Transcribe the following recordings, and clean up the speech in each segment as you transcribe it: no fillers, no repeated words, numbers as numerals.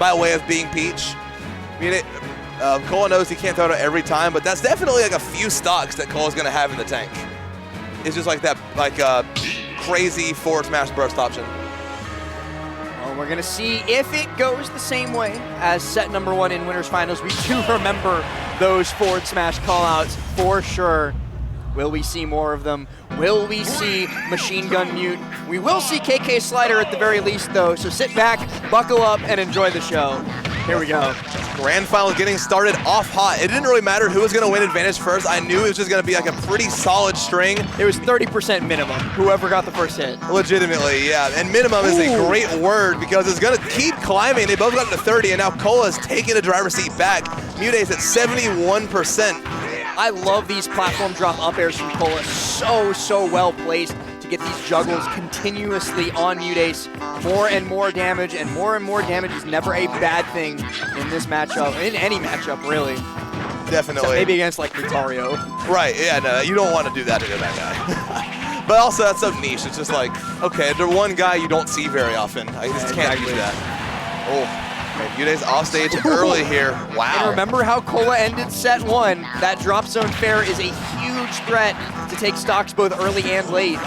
by way of being Peach. Kola knows he can't throw it every time, but that's definitely like a few stocks that Kola's going to have in the tank. It's just like that, crazy forward smash burst option. Well, we're going to see if it goes the same way as set number 1 in Winners Finals. We do remember those forward smash callouts for sure. Will we see more of them? Will we see Machine Gun Mute? We will see KK Slider at the very least, though, so sit back, buckle up, and enjoy the show. Here we go. Grand Final getting started off hot. It didn't really matter who was going to win advantage first. I knew it was just going to be like a pretty solid string. It was 30% minimum, whoever got the first hit. Legitimately, yeah. And minimum is a great word because it's going to keep climbing. They both got to 30, and now Kola's taking the driver's seat back. MuteAce at 71%. I love these platform drop up airs from Kola. So well placed to get these juggles continuously on MuteAce. More and more damage is never a bad thing in this matchup, in any matchup, really. Definitely. Except maybe against, like, Lucario. Right, yeah, no, you don't want to do that to that guy. But also, that's so niche. It's just like, okay, they're one guy you don't see very often. I just can't do that. Oh. MuteAce off stage early here. Wow. And remember how Kola ended set 1. That drop zone fair is a huge threat to take stocks both early and late.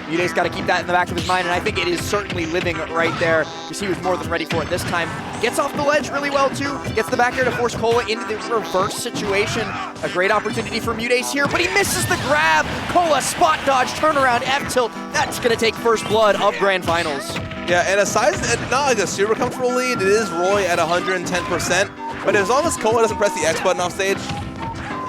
MuteAce got to keep that in the back of his mind, and I think it is certainly living right there because he was more than ready for it this time. Gets off the ledge really well, too. Gets the back air to force Kola into the reverse situation. A great opportunity for MuteAce here, but he misses the grab. Kola spot dodge, turnaround, F-tilt. That's going to take first blood of Grand Finals. Yeah, and aside, not like a super comfortable lead, it is Roy at 110%. But as long as Kola doesn't press the X button off stage,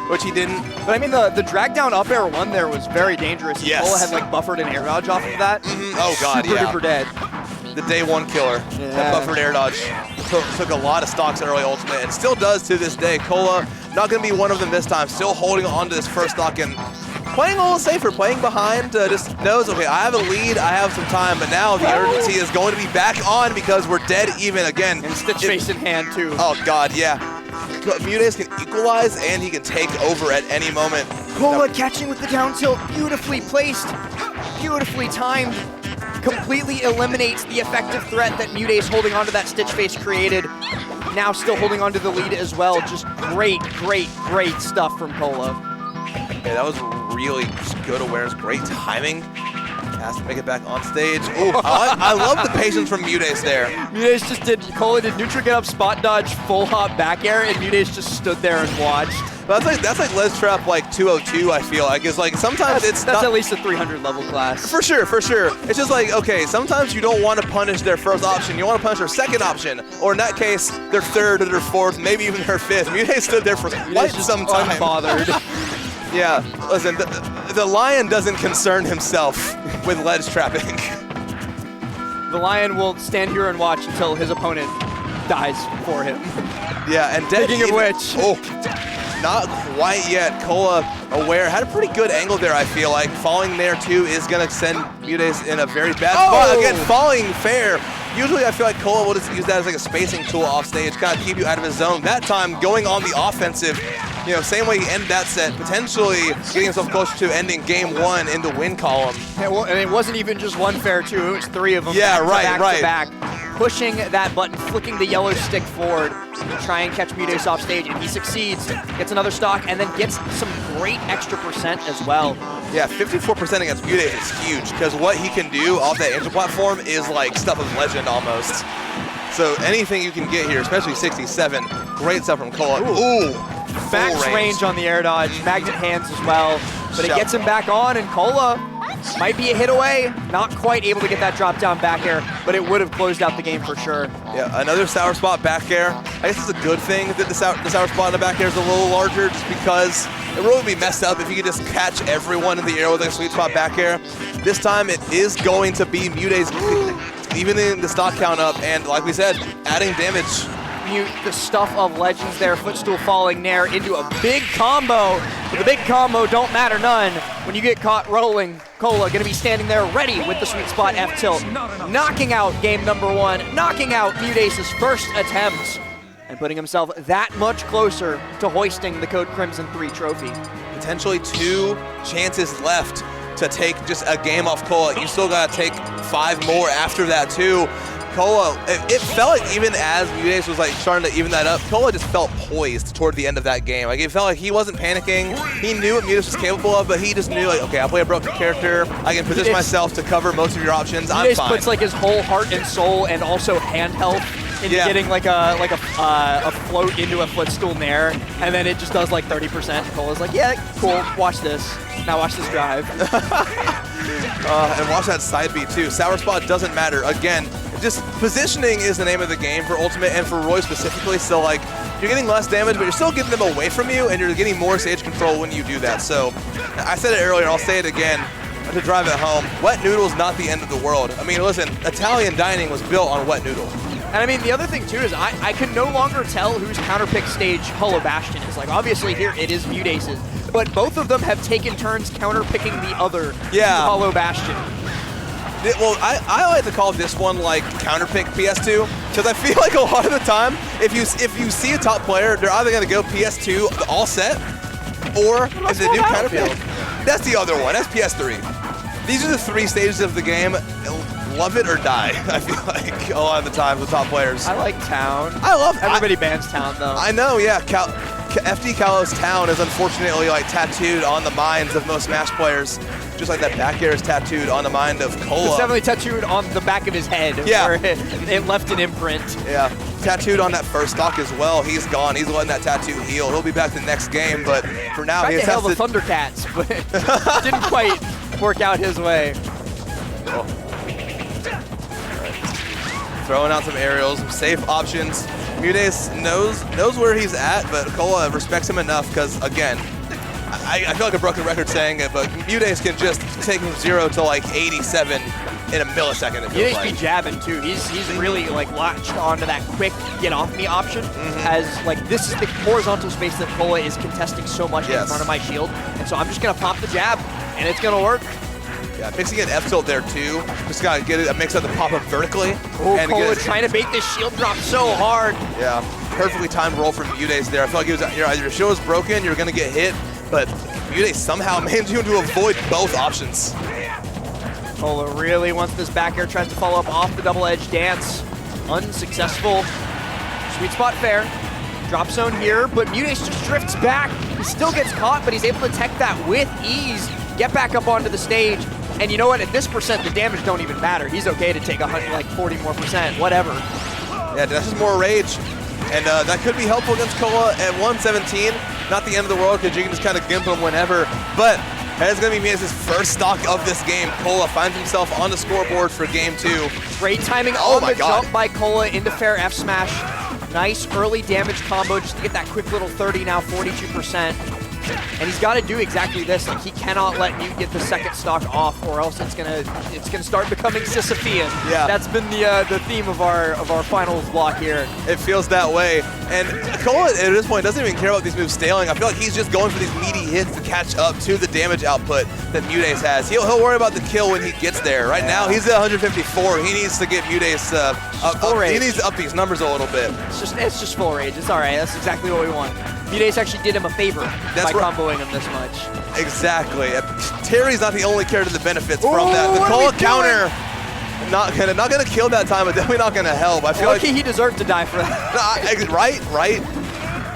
which he didn't. But I mean, the drag down up air 1 there was very dangerous. Yes. Kola had like buffered an air dodge off of that. Oh god, super yeah. Super dead. The day 1 killer. Yeah. That buffered air dodge took a lot of stocks early ultimate and still does to this day. Kola not going to be one of them this time. Still holding on to this first stock and playing a little safer, playing behind, just knows, okay, I have a lead, I have some time, but now the urgency is going to be back on because we're dead even again. And Stitch face in hand, too. Oh, God, yeah. MuteAce can equalize, and he can take over at any moment. Kola catching with the down tilt, beautifully placed, beautifully timed, completely eliminates the effective threat that MuteAce holding onto that Stitch face created. Now still holding onto the lead as well. Just great stuff from Kola. Yeah, that was really good awareness, great timing. Has to make it back on stage. Ooh, I love the patience from MuteAce there. MuteAce just did, Kola did neutral get up, spot dodge, full hop back air, and MuteAce just stood there and watched. But that's like Ledge Trap like 202, I feel like. It's like sometimes that's not, at least a 300 level class. For sure. It's just like, okay, sometimes you don't want to punish their first option. You want to punish their second option. Or in that case, their third or their fourth, maybe even their fifth. MuteAce stood there for quite some time. Unbothered. Yeah, listen, the Lion doesn't concern himself with ledge trapping. The Lion will stand here and watch until his opponent dies for him. Yeah, and Speaking of which. Oh, not quite yet. Kola aware, had a pretty good angle there, I feel like. Falling there, too, is going to send MuteAce in a very bad spot. Again, falling fair. Usually, I feel like Kola will just use that as like a spacing tool off stage, kind of keep you out of his zone. That time, going on the offensive, you know, same way he ended that set, potentially getting himself closer to ending game 1 in the win column. Yeah, well, and it wasn't even just one fair, too. It was 3 of them. Yeah, back to back. Pushing that button, flicking the yellow stick forward to try and catch MuteAce off stage, and he succeeds, gets another stock, and then gets some great extra percent as well. Yeah, 54% against MuteAce is huge, because what he can do off that engine platform is like stuff of legend almost. So anything you can get here, especially 67, great stuff from Kola. Ooh, max range on the air dodge, magnet hands as well, but it gets him back on, and Kola might be a hit away, not quite able to get that drop down back air, but it would have closed out the game for sure. Yeah, another sour spot back air. I guess it's a good thing that the sour spot in the back air is a little larger, just because it really would be messed up if you could just catch everyone in the air with a sweet spot back air. This time it is going to be MuteAce evening the stock count up, and like we said, adding damage. Mute the stuff of legends there, footstool falling nair into a big combo. But the big combo don't matter none when you get caught rolling. Kola gonna be standing there ready with the sweet spot F tilt, knocking out game number 1, knocking out MuteAce's first attempt, and putting himself that much closer to hoisting the Code Crimson 3 trophy. Potentially 2 chances left to take just a game off Kola. You still gotta take 5 more after that too. Kola, it felt like even as MuteAce was like starting to even that up, Kola just felt poised toward the end of that game. Like it felt like he wasn't panicking. He knew what MuteAce was capable of, but he just knew like, okay, I play a broken character. I can position myself to cover most of your options. I'm fine. MuteAce puts like his whole heart and soul and also hand health into getting like a float into a footstool nair, and then it just does like 30%. Cola's like, yeah, cool, watch this. Now watch this drive. And watch that side B too. Sour spot doesn't matter. Again, just positioning is the name of the game for Ultimate and for Roy specifically. So like, you're getting less damage, but you're still getting them away from you, and you're getting more stage control when you do that. So I said it earlier, I'll say it again to drive it home. Wet noodle is not the end of the world. I mean, listen, Italian dining was built on wet noodle. And I mean, the other thing too is I can no longer tell whose counterpick stage Hollow Bastion is. Like, obviously here it is MuteAce's, but both of them have taken turns counterpicking the other Hollow Bastion. Well, I like to call this one like counterpick PS2, because I feel like a lot of the time, if you see a top player, they're either going to go PS2 all set, or if they do counterpick, that's the other one. That's PS3. These are the three stages of the game. Love it or die, I feel like, a lot of the time with top players. I like Town. I love Everybody bans Town, though. I know, yeah. FD Kalos Town is unfortunately like tattooed on the minds of most Smash players, just like that back air is tattooed on the mind of Kola. It's definitely tattooed on the back of his head, where it left an imprint. Yeah, tattooed on that first stock as well. He's gone. He's letting that tattoo heal. He'll be back the next game, but for now he has to the Thundercats, but didn't quite work out his way. Throwing out some aerials, some safe options. MuteAce knows where he's at, but Kola respects him enough because, again, I feel like a broken record saying it, but MuteAce can just take him 0 to like 87 in a millisecond. It feels like. MuteAce be jabbing too. He's really like latched onto that quick get off me option, as like this is the horizontal space that Kola is contesting so much in front of my shield, and so I'm just gonna pop the jab, and it's gonna work. Yeah, mixing an F tilt there too. Just gotta get it a mix of the pop up vertically. Oh, Kola trying to bait this shield drop so hard. Yeah, perfectly timed roll from MuteAce there. I feel like your shield was broken, you're gonna get hit, but MuteAce somehow managed to avoid both options. Kola really wants this back air, tries to follow up off the double edge dance. Unsuccessful. Sweet spot fair. Drop zone here, but MuteAce just drifts back. He still gets caught, but he's able to tech that with ease. Get back up onto the stage. And you know what? At this percent, the damage don't even matter. He's okay to take 100, like 40 more percent, whatever. Yeah, that's just more rage. And that could be helpful against Kola at 117. Not the end of the world, because you can just kind of gimp him whenever. But that is going to be MuteAce's first stock of this game. Kola finds himself on the scoreboard for game 2. Great timing on the jump by Kola into fair F smash. Nice early damage combo just to get that quick little 30, now 42%. And he's got to do exactly this. Like, he cannot let Mute get the second stock off, or else it's gonna start becoming Sisyphean. Yeah, that's been the theme of our finals block here. It feels that way. And Kola at this point doesn't even care about these moves staling. I feel like he's just going for these meaty hits to catch up to the damage output that MuteAce has. He'll worry about the kill when he gets there. Right now he's at 154. He needs to get MuteAce up. He needs to up these numbers a little bit. It's just full rage. It's all right. That's exactly what we want. MuteAce actually did him a favor by comboing him this much. Exactly. Terry's not the only character that benefits from that. The Kola counter, not gonna kill that time, but definitely not gonna help. I feel like he deserved to die for that. Right.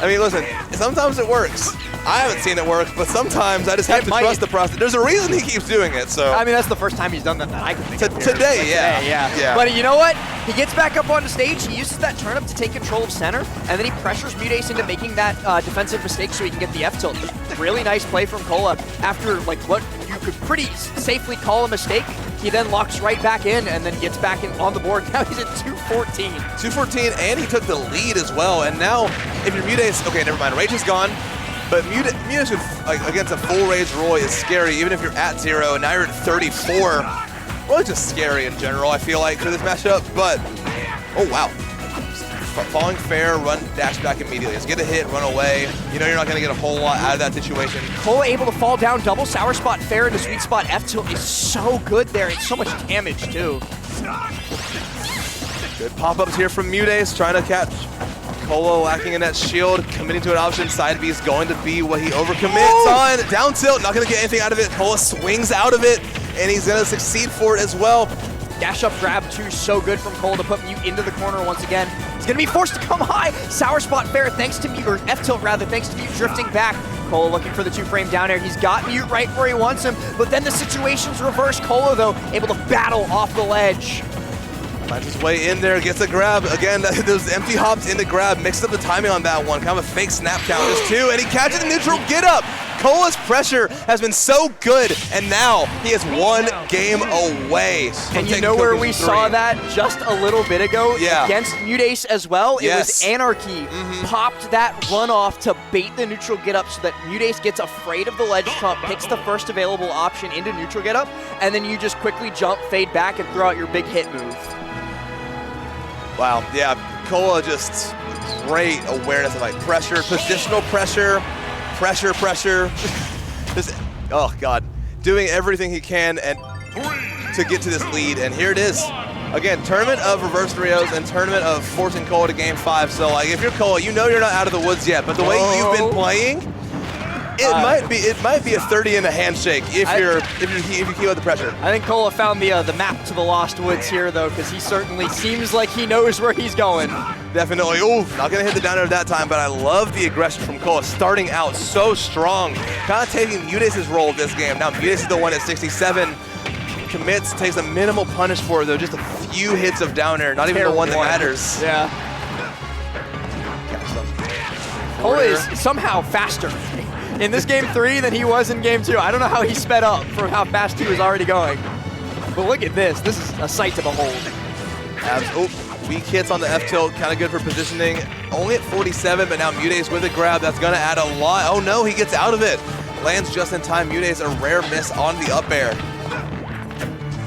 I mean, listen, sometimes it works. I haven't seen it work, but sometimes I just have to trust the process. There's a reason he keeps doing it, so. I mean, that's the first time he's done that I can think of. Today, yeah. But you know what? He gets back up on the stage, he uses that turnip to take control of center, and then he pressures MuteAce into making that defensive mistake so he can get the F tilt. Really nice play from Kola. After like what you could pretty safely call a mistake, he then locks right back in and then gets back in on the board. Now he's at 214. 214, and he took the lead as well. And now, if you're MuteAce, okay, never mind, Rage is gone. But MuteAce against a full Rage Roy is scary, even if you're at 0, and now you're at 34. Roy's just scary in general, I feel like, for this matchup, but, oh wow. Falling fair, run, dash back immediately. Just get a hit, run away. You know you're not gonna get a whole lot out of that situation. Kola able to fall down, double sour spot fair into sweet spot F tilt is so good there. It's so much damage too. Good pop-ups here from MuteAce, trying to catch Kola lacking in that shield, committing to an option. Side B is going to be what he overcommits on. Down tilt, not going to get anything out of it. Kola swings out of it, and he's going to succeed for it as well. dash up grab two, so good from Kola to put Mute into the corner once again. He's gonna be forced to come high. Sour spot fair thanks to Mute, or F-tilt rather, thanks to Mute drifting back. Kola looking for the 2-frame down air. He's got Mute right where he wants him, but then the situation's reversed. Kola, though, able to battle off the ledge. Finds his way in there, gets a grab. Again, those empty hops into grab, mixed up the timing on that one. Kind of a fake snap count, just two, and he catches the neutral get up. Cola's pressure has been so good, and now he is one game away. And you know where we saw that just a little bit ago? Yeah. Against MuteAce as well. It was Anarchy. Popped that runoff to bait the neutral get up so that MuteAce gets afraid of the ledge trump, picks the first available option into neutral get up, and then you just quickly jump, fade back, and throw out your big hit move. Wow, yeah, Kola just great awareness of like pressure, positional pressure, pressure. Just, oh God, doing everything he can and to get to this lead, and here it is. Again, tournament of reverse 3-0s and tournament of forcing Kola to game 5. So like, if you're Kola, you know you're not out of the woods yet, but the way you've been playing, it might be a 30 in a handshake if you keep out the pressure. I think Kola found the map to the Lost Woods here though, because he certainly seems like he knows where he's going. Definitely. Ooh, not gonna hit the down air that time, but I love the aggression from Kola, starting out so strong, kind of taking MuteAce's role this game. Now MuteAce is the one at 67, commits, takes a minimal punish for it though, just a few hits of down air, not even the one that matters. Yeah. Kola is somehow faster in this game 3 than he was in game 2. I don't know how he sped up from how fast he was already going. But look at this. This is a sight to behold. Weak hits on the F-tilt, kind of good for positioning. Only at 47, but now MuteAce with a grab. That's going to add a lot. Oh no, he gets out of it. Lands just in time. MuteAce, a rare miss on the up air.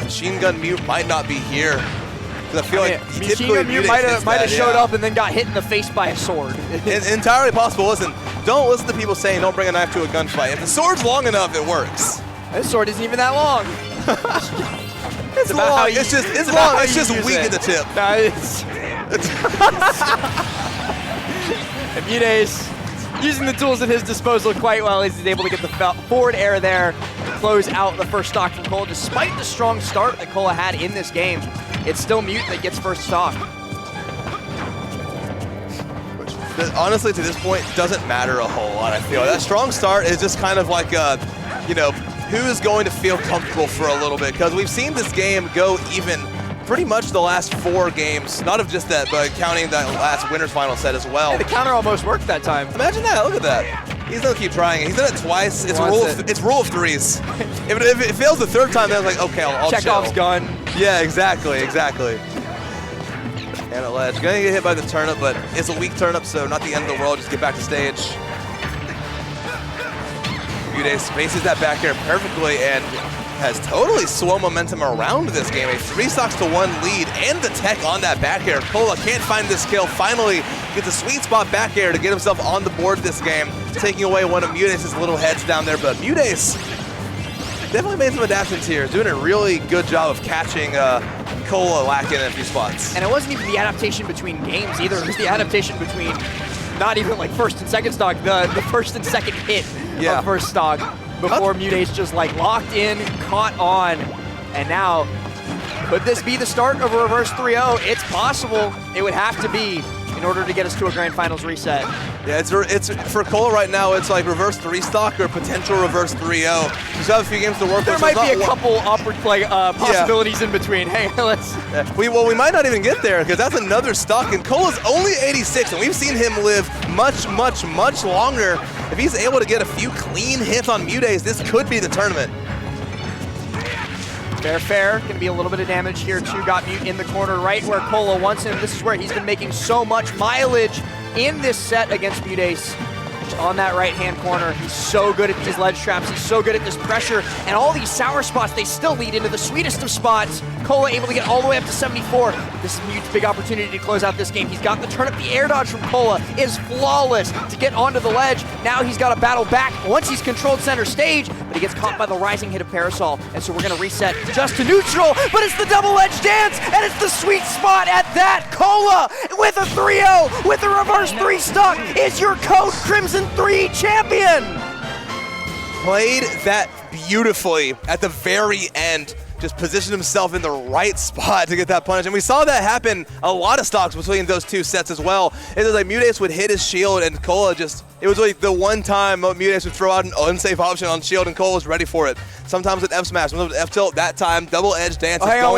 Machine Gun Mute might not be here. I feel like Machine Gun Mute might have showed up and then got hit in the face by a sword. Entirely possible. Listen, don't listen to people saying don't bring a knife to a gunfight. If the sword's long enough, it works. This sword isn't even that long. It's long. It's just weak at the tip. No, it's and MuteAce using the tools at his disposal quite well. He's able to get the forward air there, close out the first stock from Kola. Despite the strong start that Kola had in this game, it's still Mute that gets first stock. Which, honestly, to this point, doesn't matter a whole lot, I feel. That strong start is just kind of like you know, who is going to feel comfortable for a little bit, because we've seen this game go even pretty much the last 4 games, not of just that, but counting that last winner's final set as well. Yeah, the counter almost worked that time. Imagine that, look at that. He's gonna keep trying it. He's done it twice. It's rule of threes. If it fails the 3rd time, then it's like, okay, I'll Chekhov's gun. Yeah, exactly. And a ledge. Gonna get hit by the turnip, but it's a weak turnip, so not the end of the world. Just get back to stage. MuteAce spaces that back air perfectly and has totally swung momentum around this game. A 3 stocks to 1 lead and the tech on that back air. Kola can't find this kill. Finally gets a sweet spot back air to get himself on the board this game, taking away one of MuteAce's little heads down there. But MuteAce definitely made some adaptations here, doing a really good job of catching Kola lacking in a few spots. And it wasn't even the adaptation between games either. It was the adaptation between not even like first and second stock, the first and second hit of first stock before MuteAce just like locked in, caught on, and now could this be the start of a reverse 3-0? It's possible. It would have to be in order to get us to a grand finals reset. Yeah, it's for Kola right now. It's like reverse 3 stock or potential reverse 3-0. You still have a few games to work with. There might be a couple possibilities in between. Hey, let's. We might not even get there because that's another stock, and Kola's only 86, and we've seen him live much longer. If he's able to get a few clean hits on MuteAce, this could be the tournament. Fair. Gonna be a little bit of damage here too. Got Mute in the corner right where Kola wants him. This is where he's been making so much mileage in this set against MuteAce. On that right-hand corner, he's so good at these ledge traps, he's so good at this pressure, and all these sour spots, they still lead into the sweetest of spots. Kola able to get all the way up to 74. This is Mute's big opportunity to close out this game. He's got the turnip. The air dodge from Kola is flawless to get onto the ledge. Now he's got to battle back once he's controlled center stage, but he gets caught by the rising hit of Parasol, and so we're going to reset just to neutral, but it's the double edge dance, and it's the sweet spot at that. Kola with a 3-0, with a reverse 3 stock, is your Code Crimson 3 champion. Played that beautifully at the very end. just positioned himself in the right spot to get that punish. And we saw that happen a lot of stocks between those two sets as well. It was like MuteAce would hit his shield and Kola just, it was like the one time MuteAce would throw out an unsafe option on shield and Kola was ready for it. Sometimes with F smash, sometimes with F tilt, that time double edge dance. Oh, hang on,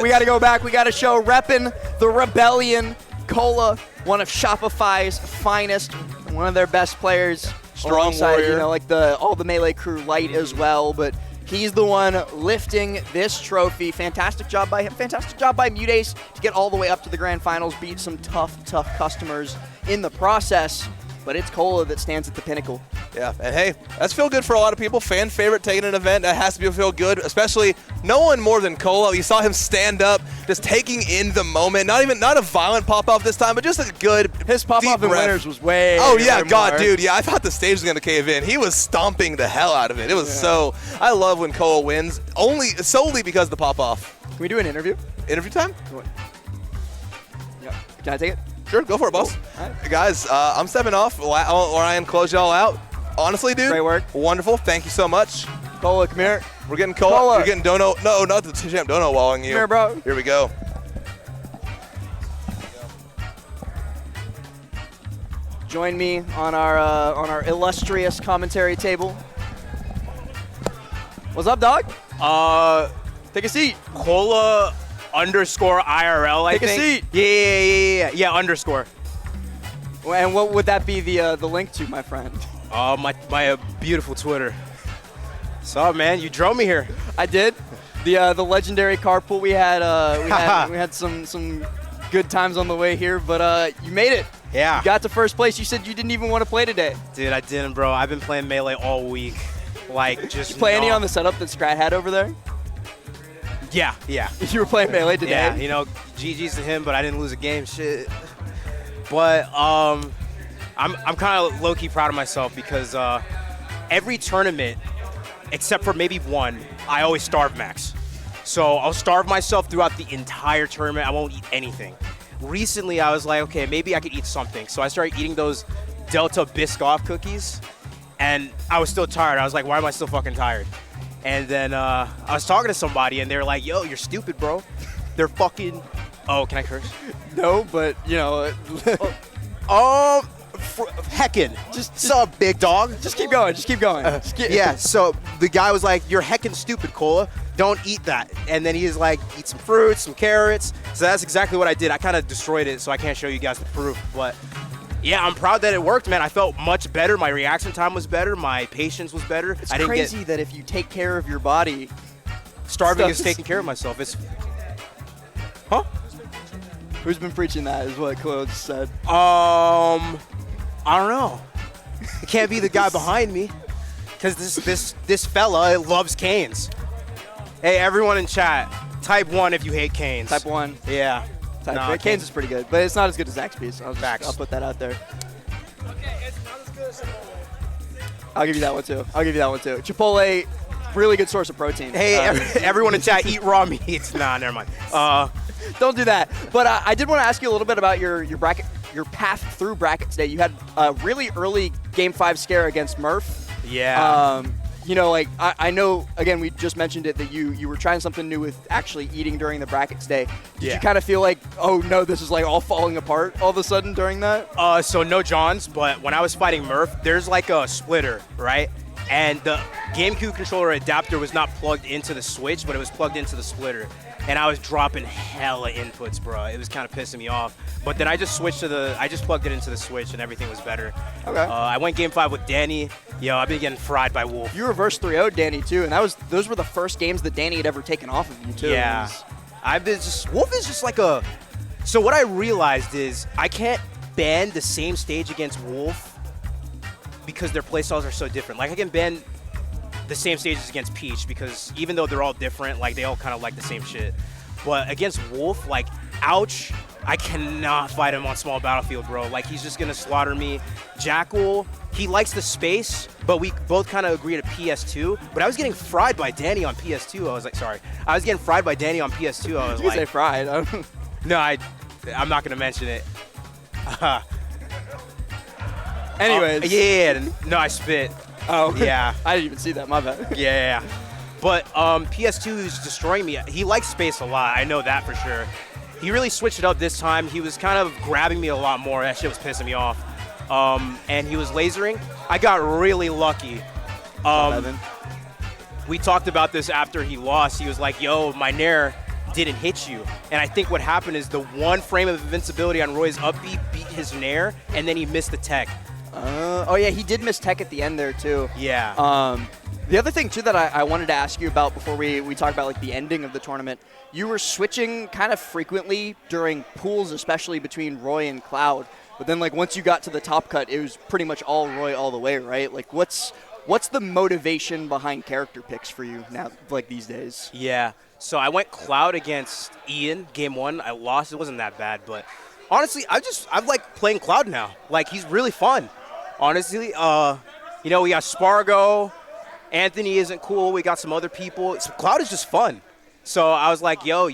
we got to go back. We got to show reppin' the Rebellion. Kola, one of Shopify's finest, one of their best players. Strong warrior. You know, like all the Melee crew light as well, but he's the one lifting this trophy. Fantastic job by him. Fantastic job by MuteAce to get all the way up to the grand finals, beat some tough customers in the process. But it's Kola that stands at the pinnacle. Yeah, and hey, that's feel good for a lot of people. Fan favorite taking an event, that has to feel good, especially no one more than Kola. You saw him stand up, just taking in the moment. Not a violent pop-off this time, but just a good His pop-off in winners was way God, more. dude, yeah, I thought the stage was going to cave in. He was stomping the hell out of it. It was so, I love when Kola wins, solely because of the pop-off. Can we do an interview? Interview time? Yep. Can I take it? Sure, go for it, boss. Cool. Right. Guys, I'm stepping off. Orion, close y'all out. Honestly, dude. Great work. Wonderful. Thank you so much. Kola, come here. We're getting Kola. You're getting Dono. No, not the champ. Dono walling you. Come here, bro. Here we go. Join me on our illustrious commentary table. What's up, dog? Take a seat. Kola _IRL, I think. Take a seat. Yeah, underscore. And what would that be the link to, my friend? My beautiful Twitter. What's up, man? You drove me here. I did. The legendary carpool we had. We had some good times on the way here, but you made it. Yeah. You got to first place. You said you didn't even want to play today. Dude, I didn't, bro. I've been playing Melee all week. Like, just. Did you play any on the setup that Scrat had over there? Yeah. You were playing Melee today? Yeah, you know, GG's to him, but I didn't lose a game. Shit. But I'm kind of low-key proud of myself because every tournament, except for maybe one, I always starve max. So I'll starve myself throughout the entire tournament. I won't eat anything. Recently, I was like, okay, maybe I could eat something. So I started eating those Delta Biscoff cookies, and I was still tired. I was like, why am I still fucking tired? And then I was talking to somebody, and they were like, yo, you're stupid, bro. They're fucking... Oh, can I curse? No, but, you know... Heckin'. Just up, big dog. Just keep going. Yeah, so the guy was like, you're heckin' stupid, Kola. Don't eat that. And then he was like, eat some fruits, some carrots. So that's exactly what I did. I kind of destroyed it, so I can't show you guys the proof. But yeah, I'm proud that it worked, man. I felt much better. My reaction time was better. My patience was better. It's crazy that if you take care of your body... Starving is taking care of myself. It's... Huh? Who's been preaching that is what Kola just said. I don't know. It can't be the guy behind me, because this fella loves canes. Hey, everyone in chat, type 1 if you hate canes. Type 1. Yeah. Canes is pretty good, but it's not as good as Zaxby's. I'll put that out there. Okay, it's not as good as I'll give you that one too. Chipotle, really good source of protein. Hey, everyone in chat, eat raw meats. Nah, never mind. Don't do that. But I did want to ask you a little bit about your bracket, your path through bracket today. You had a really early Game 5 scare against Murph. Yeah. You know, like, I know, again, we just mentioned it, that you were trying something new with actually eating during the bracket today. Did you kind of feel like, oh no, this is like all falling apart all of a sudden during that? So no Johns, but when I was fighting Murph, there's like a splitter, right? And the GameCube controller adapter was not plugged into the Switch, but it was plugged into the splitter. And I was dropping hella inputs, bro. It was kind of pissing me off. But then I just plugged it into the Switch and everything was better. Okay. I went Game 5 with Danny. Yo, I've been getting fried by Wolf. You reverse 3-0'd Danny too, and those were the first games that Danny had ever taken off of you too. Yeah. Wolf is just like a... So what I realized is I can't ban the same stage against Wolf because their playstyles are so different. Like I can ban the same stages against Peach because even though they're all different, like they all kind of like the same shit. But against Wolf, like, ouch, I cannot fight him on small battlefield, bro. Like, he's just gonna slaughter me. Jackal, he likes the space, but we both kind of agree to PS2. But I was getting fried by Danny on PS2. I was like, sorry. I was getting fried by Danny on PS2. I was you like, say fried. No, I'm not gonna mention it. Anyways. Yeah, no, I spit. Oh. Yeah. I didn't even see that, my bad. Yeah. But PS2 is destroying me. He likes space a lot. I know that for sure. He really switched it up this time. He was kind of grabbing me a lot more. That shit was pissing me off. And he was lasering. I got really lucky. We talked about this after he lost. He was like, yo, my Nair didn't hit you. And I think what happened is the one frame of invincibility on Roy's up B beat his Nair, and then he missed the tech. Oh, yeah, he did miss tech at the end there, too. Yeah. The other thing, too, that I wanted to ask you about before we talk about, like, the ending of the tournament, you were switching kind of frequently during pools, especially between Roy and Cloud. But then, like, once you got to the top cut, it was pretty much all Roy all the way, right? Like, what's the motivation behind character picks for you now, like, these days? Yeah. So I went Cloud against Ian, game 1. I lost. It wasn't that bad, but honestly, I like playing Cloud now. Like, he's really fun. Honestly, we got Spargo. Anthony isn't cool. We got some other people. Cloud is just fun. So I was like, yo,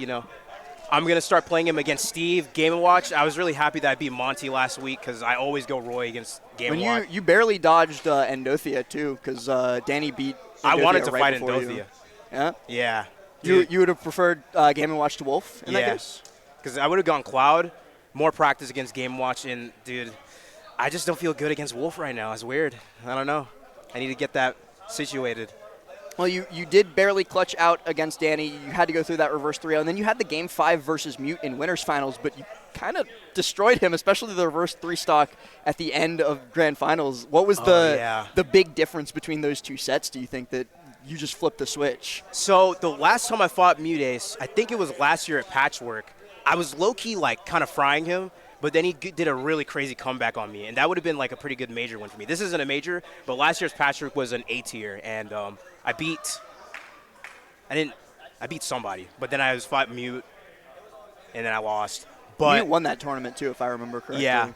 I'm going to start playing him against Steve, Game & Watch. I was really happy that I beat Monty last week because I always go Roy against Game & Watch. You barely dodged Endothea, too, because Danny beat Endothea. I wanted to right fight Endothea. You. Yeah? Yeah. You would have preferred Game & Watch to Wolf in that case? Because I would have gone Cloud, more practice against Game & Watch, and, dude, I just don't feel good against Wolf right now. It's weird. I don't know. I need to get that situated. Well, you did barely clutch out against Danny. You had to go through that reverse 3-0, and then you had the Game 5 versus Mute in Winners Finals, but you kind of destroyed him, especially the reverse 3-stock at the end of Grand Finals. What was the big difference between those two sets, do you think, that you just flipped the switch? the last time I fought MuteAce, I think it was last year at Patchwork, I was low-key, like, kind of frying him, but then he did a really crazy comeback on me, and that would have been, like, a pretty good major win for me. This isn't a major, but last year's Patchwork was an A tier, and I beat somebody, but then I was fought Mute, and then I lost. But Mute won that tournament, too, if I remember correctly. Yeah.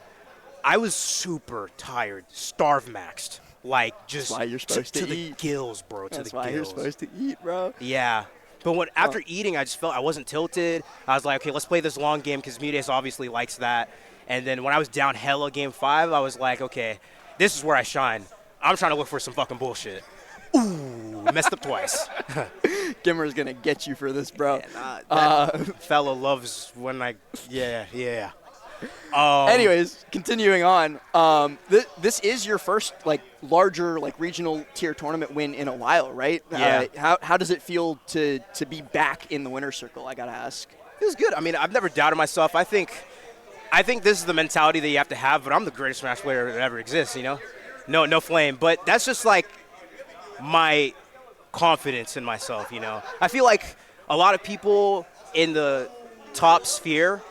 I was super tired, starve-maxed. Like, just That's why you're supposed to the eat. gills, bro, to the gills. That's why you're supposed to eat, bro. Yeah. But after eating, I just felt I wasn't tilted. I was like, okay, let's play this long game because MuteAce obviously likes that. And then when I was down hella game 5, I was like, okay, this is where I shine. I'm trying to look for some fucking bullshit. Ooh, messed up twice. Gimmer's going to get you for this, bro. Yeah, that fella loves when yeah. Anyways, continuing on, this is your first like larger like regional tier tournament win in a while, right? Yeah. How does it feel to be back in the winner's circle? I gotta ask. It was good. I mean, I've never doubted myself. I think this is the mentality that you have to have. But I'm the greatest Smash player that ever exists. No flame. But that's just like my confidence in myself. I feel like a lot of people in the top sphere,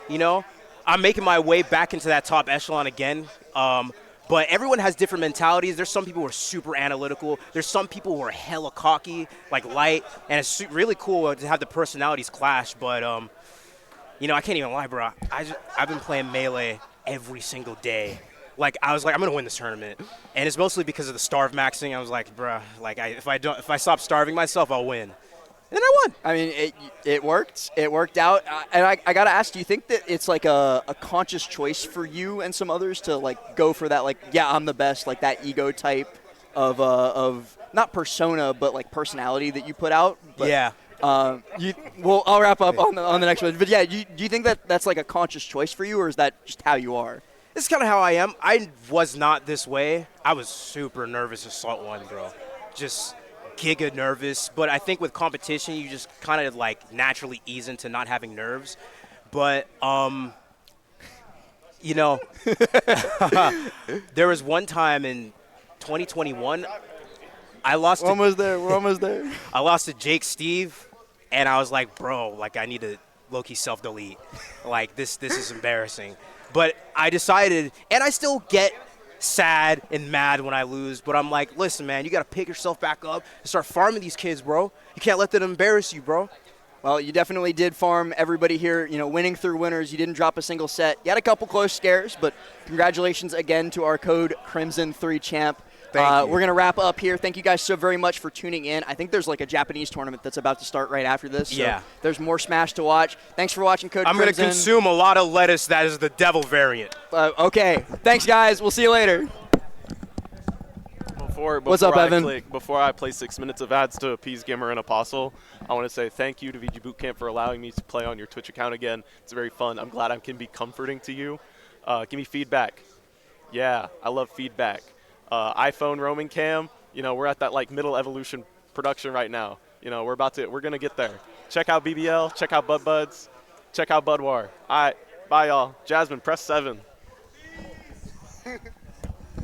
I'm making my way back into that top echelon again. But everyone has different mentalities. There's some people who are super analytical. There's some people who are hella cocky, like Light. And it's really cool to have the personalities clash. But, I can't even lie, bro. I've been playing Melee every single day. Like, I was like, I'm going to win this tournament. And it's mostly because of the starve maxing. I was like, bro, like, if I stop starving myself, I'll win. And then I won. I mean, it worked. It worked out. And I got to ask, do you think that it's like a conscious choice for you and some others to like go for that, like, yeah, I'm the best, like that ego type of not persona, but like personality that you put out? But, yeah. I'll wrap up on the next one. But yeah, do you think that that's like a conscious choice for you, or is that just how you are? It's kind of how I am. I was not this way. I was super nervous at Salt 1, bro. Just giga nervous, but I think with competition you just kind of like naturally ease into not having nerves. But there was one time in 2021 I lost. We're almost there. I lost to Jake Steve, and I was like, bro, like I need to low-key self-delete. Like this is embarrassing. But I decided, and I still get sad and mad when I lose, but I'm like, listen, man, you got to pick yourself back up and start farming these kids, bro. You can't let them embarrass you, bro. Well, you definitely did farm everybody here, winning through winners. You didn't drop a single set. You had a couple close scares, but congratulations again to our code Crimson3 champ. Thank you. We're going to wrap up here. Thank you guys so very much for tuning in. I think there's like a Japanese tournament that's about to start right after this. So yeah. There's more Smash to watch. Thanks for watching Code I'm going to consume a lot of lettuce that is the devil variant. Okay. Thanks, guys. We'll see you later. What's up, Evan? Before I play 6 minutes of ads to appease Gimmer and Apostle, I want to say thank you to VGBootCamp for allowing me to play on your Twitch account again. It's very fun. I'm glad I can be comforting to you. Give me feedback. Yeah, I love feedback. iPhone roaming cam. You know, we're at that like middle evolution production right now. You know, we're gonna get there. Check out BBL. Check out Bud Buds. Check out Budwar. All right, bye y'all. Jasmine, press 7.